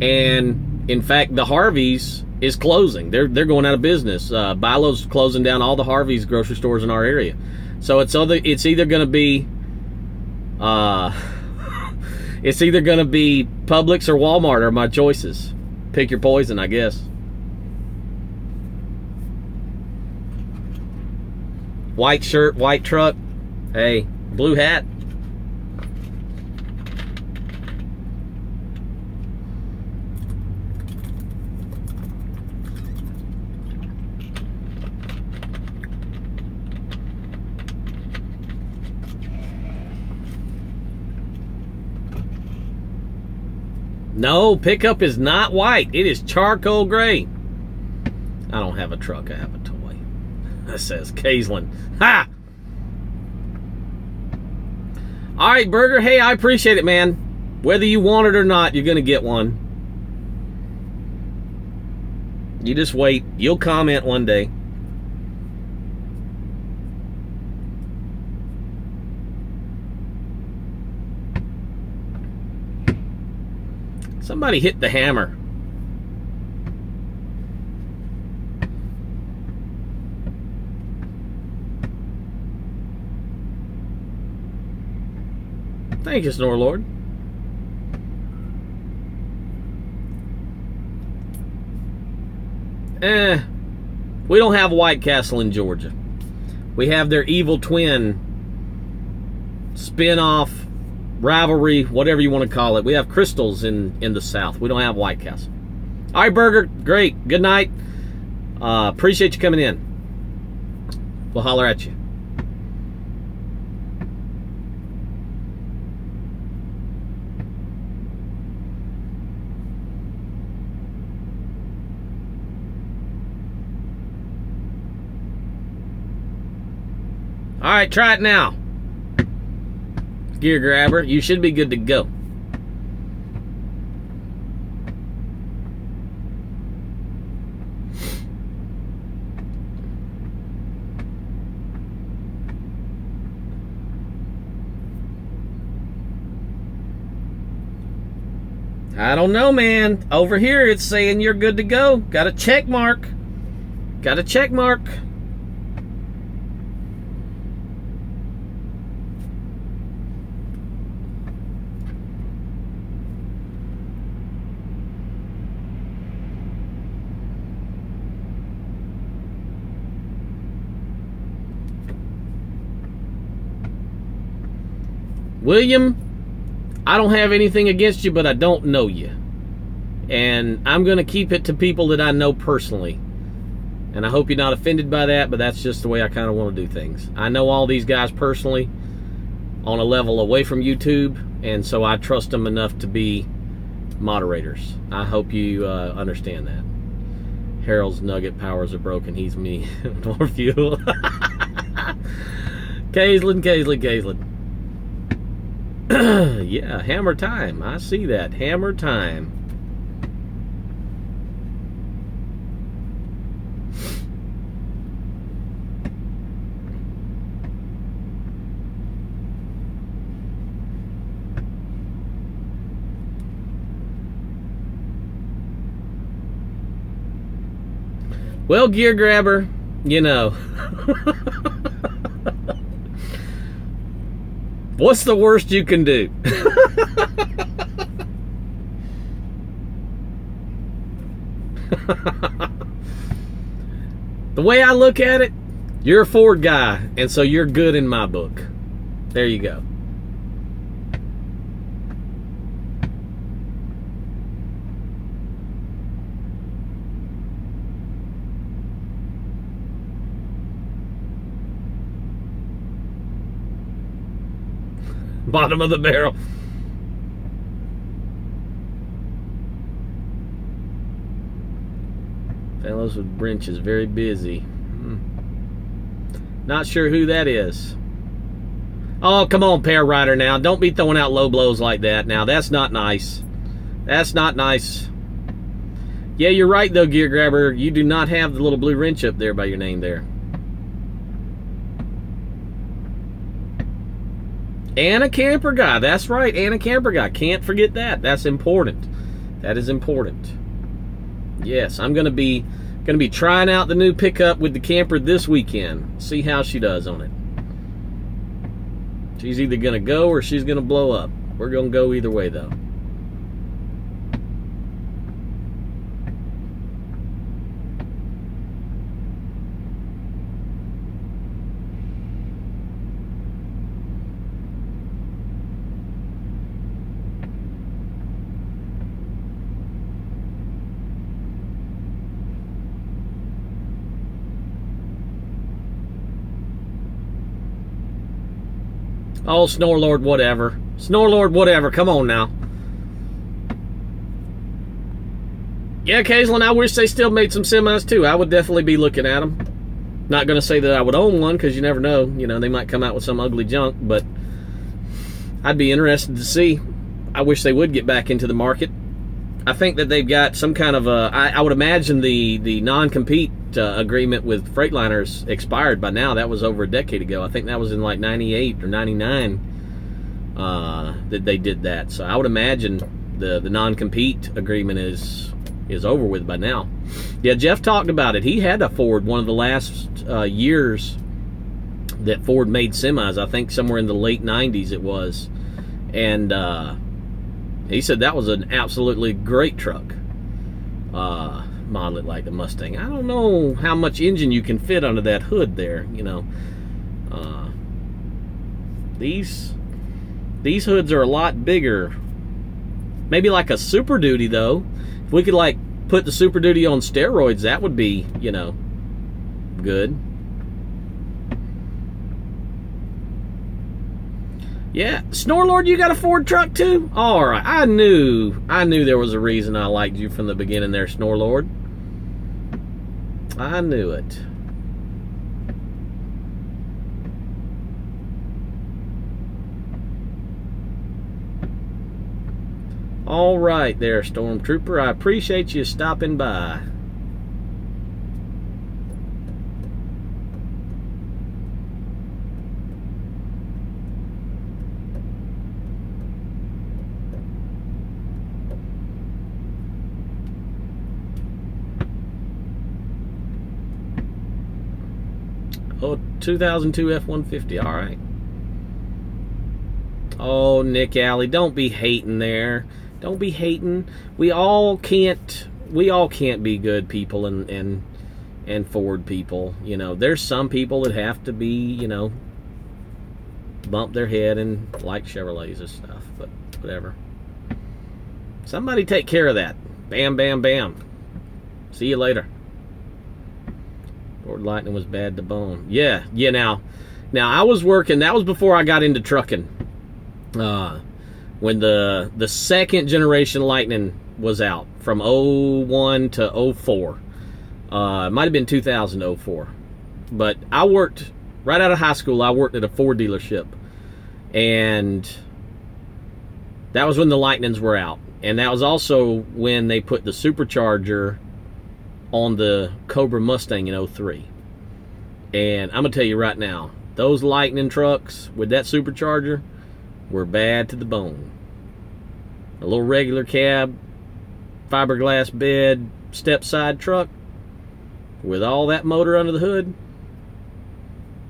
And in fact, the Harvey's is closing. They're going out of business. Bilo's closing down all the Harvey's grocery stores in our area. So it's either going to be It's either going to be Publix or Walmart are my choices. Pick your poison, I guess. White shirt, white truck. Hey, blue hat. No, pickup is not white. It is charcoal gray. I don't have a truck. I have a toy. That says Kaislin. Ha! All right, Burger. Hey, I appreciate it, man. Whether you want it or not, you're going to get one. You just wait. You'll comment one day. Somebody hit the hammer. Thank you, Snorlord. We don't have White Castle in Georgia. We have their evil twin spin-off rivalry, whatever you want to call it. We have Crystals in the South. We don't have White Castle. All right, Burger. Great. Good night. Appreciate you coming in. We'll holler at you. All right, try it now. Gear grabber, you should be good to go. I don't know, man. Over here it's saying you're good to go. Got a check mark. Got a check mark. William, I don't have anything against you, but I don't know you. And I'm going to keep it to people that I know personally. And I hope you're not offended by that, but that's just the way I kind of want to do things. I know all these guys personally on a level away from YouTube, and so I trust them enough to be moderators. I hope you understand that. Harold's nugget powers are broken. He's me. More fuel. Kaislin. Yeah, hammer time. I see that. Hammer time. Well, gear grabber, you know. What's the worst you can do? The way I look at it, you're a Ford guy, and so you're good in my book. There you go. Bottom of the barrel. Fellows with Brinch is very busy. Not sure who that is. Oh, come on, Pear Rider now. Don't be throwing out low blows like that now. That's not nice. That's not nice. Yeah, you're right, though, Gear Grabber. You do not have the little blue wrench up there by your name there. And a camper guy. That's right, and a camper guy. Can't forget that. That's important. That is important. Yes, I'm going to be trying out the new pickup with the camper this weekend. See how she does on it. She's either going to go or she's going to blow up. We're going to go either way, though. Oh, Snorlord, whatever. Snorlord, whatever. Come on now. Yeah, Kaislin, I wish they still made some semis, too. I would definitely be looking at them. Not going to say that I would own one, because you never know. You know, they might come out with some ugly junk, but I'd be interested to see. I wish they would get back into the market. I think that they've got some kind of a... I would imagine the non-compete agreement with Freightliners expired by now. That was over a decade ago. I think that was in like 98 or 99 that they did that. So I would imagine the non-compete agreement is over with by now. Yeah, Jeff talked about it. He had a Ford one of the last years that Ford made semis. I think somewhere in the late 90s it was. And he said that was an absolutely great truck. Model it like the Mustang. I don't know how much engine you can fit under that hood there, you know. These hoods are a lot bigger. Maybe like a Super Duty, though. If we could, like, put the Super Duty on steroids, that would be, you know, good. Yeah, Snorlord, you got a Ford truck too? All right, I knew there was a reason I liked you from the beginning there, Snorlord. I knew it. All right there, Stormtrooper. I appreciate you stopping by. Oh, 2002 F-150, all right. Oh, Nick Alley, don't be hating there. Don't be hating. We all can't be good people and Ford people. You know, there's some people that have to be, you know, bump their head and like Chevrolets and stuff, but whatever. Somebody take care of that. Bam, bam, bam. See you later. Ford Lightning was bad to bone. Yeah, now I was working, that was before I got into trucking. When the second generation Lightning was out from 01 to 04. It might have been 2004. But I worked, right out of high school, I worked at a Ford dealership. And that was when the Lightnings were out. And that was also when they put the supercharger on the Cobra Mustang in 03. And I'm going to tell you right now, those Lightning trucks with that supercharger were bad to the bone. A little regular cab, fiberglass bed, step side truck with all that motor under the hood,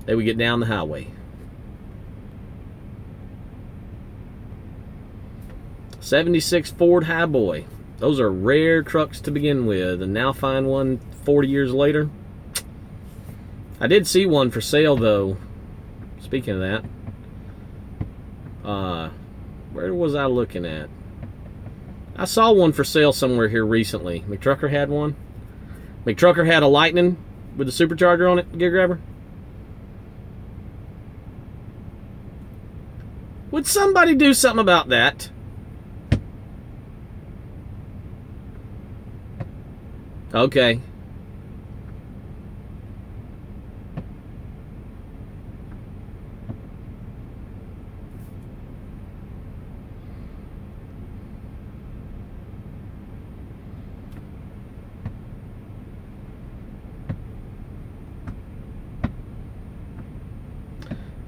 they would get down the highway. '76 Ford Highboy. Those are rare trucks to begin with, and now find one 40 years later. I did see one for sale, though. Speaking of that, where was I looking at? I saw one for sale somewhere here recently. McTrucker had one. McTrucker had a Lightning with a supercharger on it, Gear Grabber. Would somebody do something about that? Okay.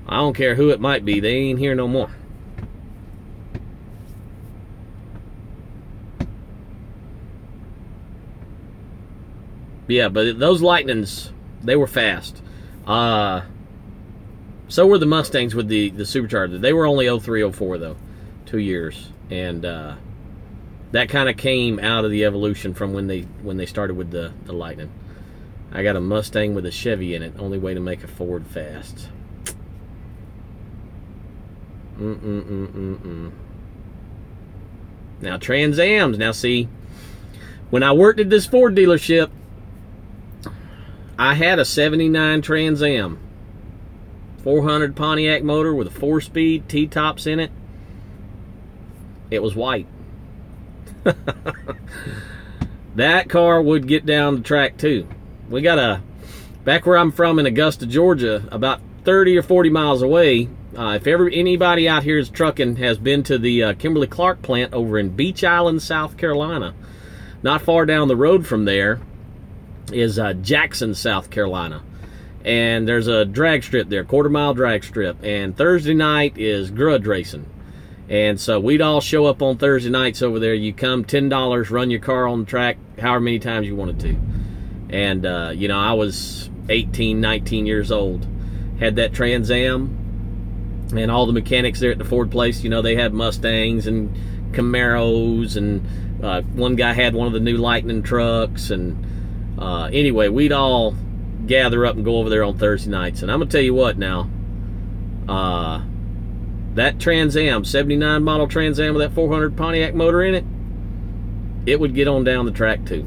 I don't care who it might be. They ain't here no more. Yeah, but those Lightnings, they were fast. So were the Mustangs with the supercharger. They were only 03, 04 though. 2 years, and that kind of came out of the evolution from when they started with the Lightning. I got a Mustang with a Chevy in it. Only way to make a Ford fast. Now Trans Ams. Now see, when I worked at this Ford dealership, I had a '79 Trans Am, 400 Pontiac motor with a 4-speed T-tops in it. It was white. That car would get down the track too. We got back where I'm from in Augusta, Georgia, about 30 or 40 miles away. If anybody out here is trucking has been to the Kimberly-Clark plant over in Beach Island, South Carolina, not far down the road from there is Jackson, South Carolina. And there's a drag strip there, quarter-mile drag strip. And Thursday night is grudge racing. And so we'd all show up on Thursday nights over there. You come, $10, run your car on the track however many times you wanted to. And, you know, I was 18, 19 years old. Had that Trans Am. And all the mechanics there at the Ford place, you know, they had Mustangs and Camaros. And one guy had one of the new Lightning trucks. And anyway, we'd all gather up and go over there on Thursday nights. And I'm going to tell you what now. That Trans Am, 79 model Trans Am with that 400 Pontiac motor in it, it would get on down the track too.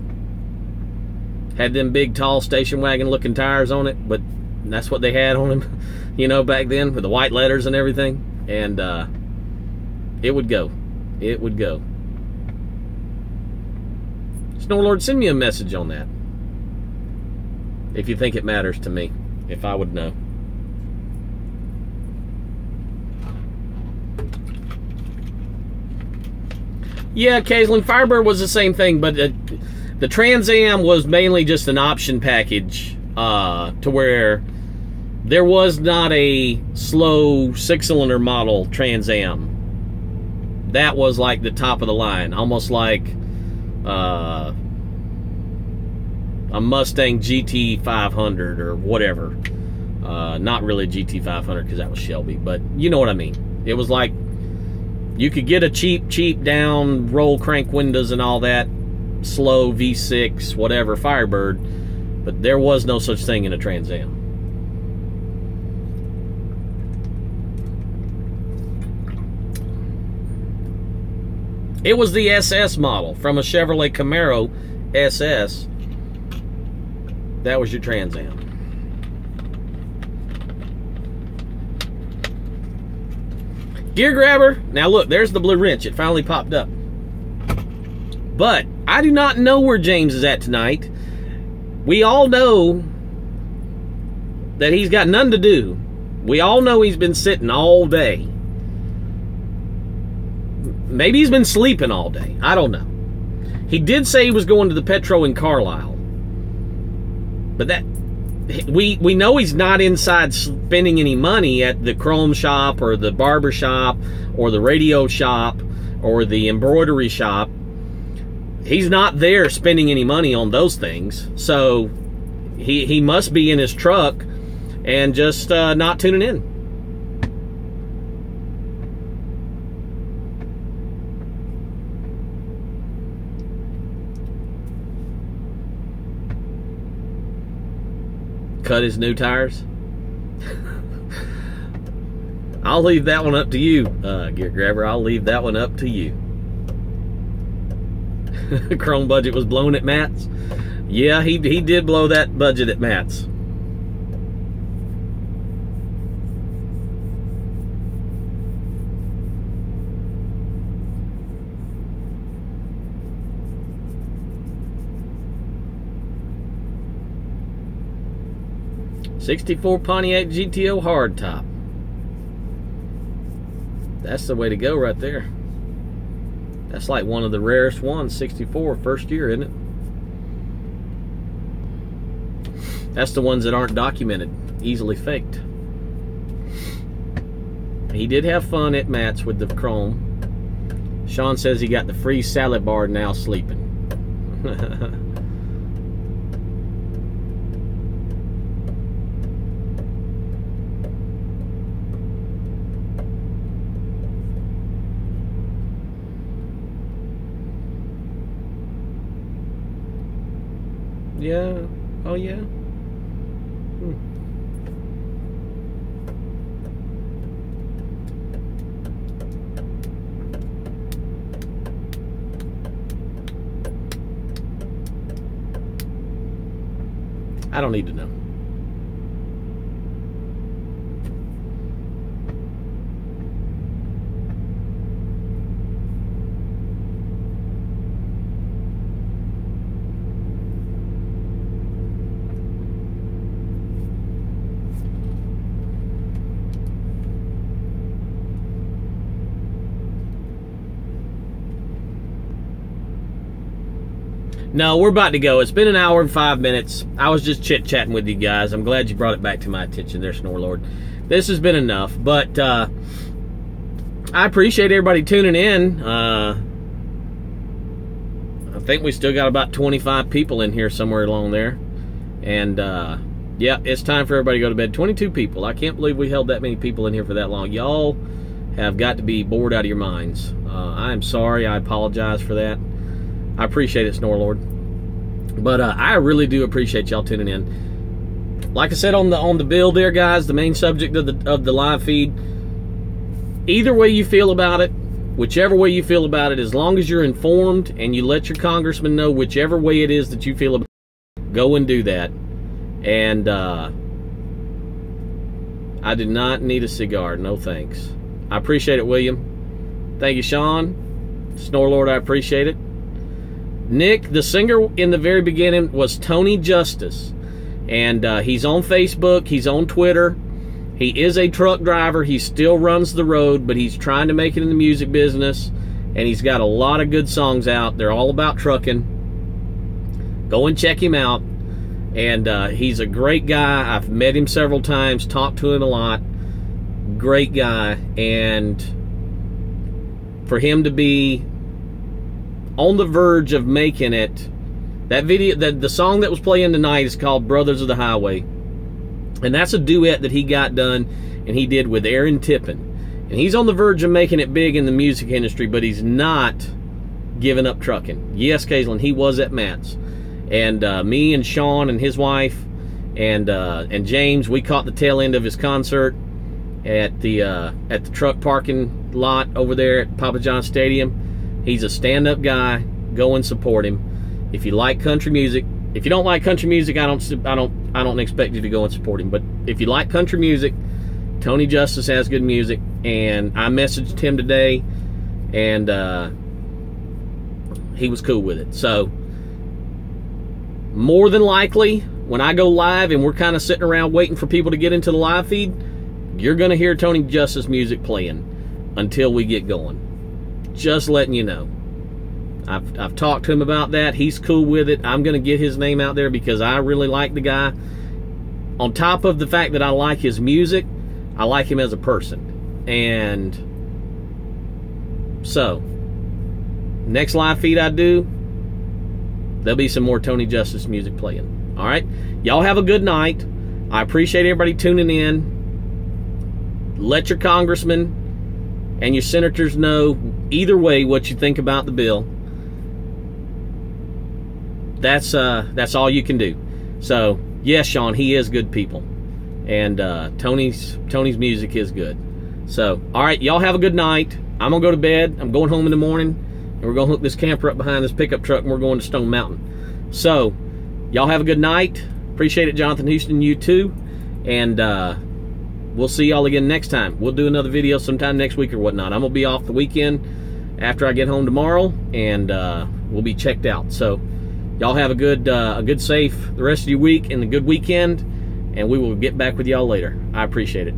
Had them big, tall station wagon looking tires on it, but that's what they had on them, you know, back then with the white letters and everything. And it would go. It would go. Snow Lord, send me a message on that if you think it matters to me, if I would know. Yeah, occasionally Firebird was the same thing, but the Trans Am was mainly just an option package to where there was not a slow 6-cylinder model Trans Am. That was like the top of the line, almost like a Mustang GT500 or whatever. Not really GT500 because that was Shelby, but you know what I mean. It was like you could get a cheap down roll crank windows and all that slow V6 whatever Firebird, but there was no such thing in a Trans Am. It was the SS model from a Chevrolet Camaro SS. That was your Trans Am. Gear grabber. Now look, there's the blue wrench. It finally popped up. But I do not know where James is at tonight. We all know that he's got none to do. We all know he's been sitting all day. Maybe he's been sleeping all day. I don't know. He did say he was going to the Petro in Carlisle. But that we know he's not inside spending any money at the chrome shop or the barber shop or the radio shop or the embroidery shop. He's not there spending any money on those things. So he must be in his truck and just not tuning in. Cut his new tires. I'll leave that one up to you, Gear Grabber. I'll leave that one up to you. Chrome budget was blown at Matt's. Yeah, he did blow that budget at Matt's. '64 Pontiac GTO hardtop. That's the way to go right there. That's like one of the rarest ones, 64, first year, isn't it? That's the ones that aren't documented, easily faked. He did have fun at Matt's with the chrome. Sean says he got the free salad bar now sleeping. Yeah. Oh, yeah. I don't need to know. No, we're about to go. It's been an hour and 5 minutes. I was just chit-chatting with you guys. I'm glad you brought it back to my attention there, Snorlord. This has been enough, but I appreciate everybody tuning in. I think we still got about 25 people in here somewhere along there. And, yeah, it's time for everybody to go to bed. 22 people. I can't believe we held that many people in here for that long. Y'all have got to be bored out of your minds. I'm sorry. I apologize for that. I appreciate it, Snorlord. But I really do appreciate y'all tuning in. Like I said on the bill there, guys, the main subject of the live feed, either way you feel about it, whichever way you feel about it, as long as you're informed and you let your congressman know whichever way it is that you feel about it, go and do that. And I did not need a cigar. No thanks. I appreciate it, William. Thank you, Sean. Snorlord, I appreciate it. Nick, the singer in the very beginning, was Tony Justice. And he's on Facebook. He's on Twitter. He is a truck driver. He still runs the road, but he's trying to make it in the music business. And he's got a lot of good songs out. They're all about trucking. Go and check him out. And he's a great guy. I've met him several times, talked to him a lot. Great guy. And for him to be on the verge of making it, that video, the song that was playing tonight is called Brothers of the Highway. And that's a duet that he got done and he did with Aaron Tippin. And he's on the verge of making it big in the music industry, but he's not giving up trucking. Yes, Kaislyn, he was at Matt's. And me and Sean and his wife and James, we caught the tail end of his concert at the truck parking lot over there at Papa John's Stadium. He's a stand-up guy. Go and support him. If you like country music, if you don't like country music, I don't expect you to go and support him. But if you like country music, Tony Justice has good music. And I messaged him today, and he was cool with it. So more than likely, when I go live and we're kind of sitting around waiting for people to get into the live feed, you're going to hear Tony Justice music playing until we get going. Just letting you know. I've talked to him about that. He's cool with it. I'm going to get his name out there because I really like the guy. On top of the fact that I like his music, I like him as a person. And so, next live feed I do, there'll be some more Tony Justice music playing. All right? Y'all have a good night. I appreciate everybody tuning in. Let your congressman and your senators know either way what you think about the bill. That's all you can do. So yes, Sean, he is good people, and Tony's music is good. So all right, y'all have a good night. I'm gonna go to bed. I'm going home in the morning, and we're gonna hook this camper up behind this pickup truck, and we're going to Stone Mountain. So y'all have a good night. Appreciate it, Jonathan Houston. You too, and we'll see y'all again next time. We'll do another video sometime next week or whatnot. I'm gonna be off the weekend after I get home tomorrow, and we'll be checked out. So y'all have a good, safe the rest of your week and a good weekend, and we will get back with y'all later. I appreciate it.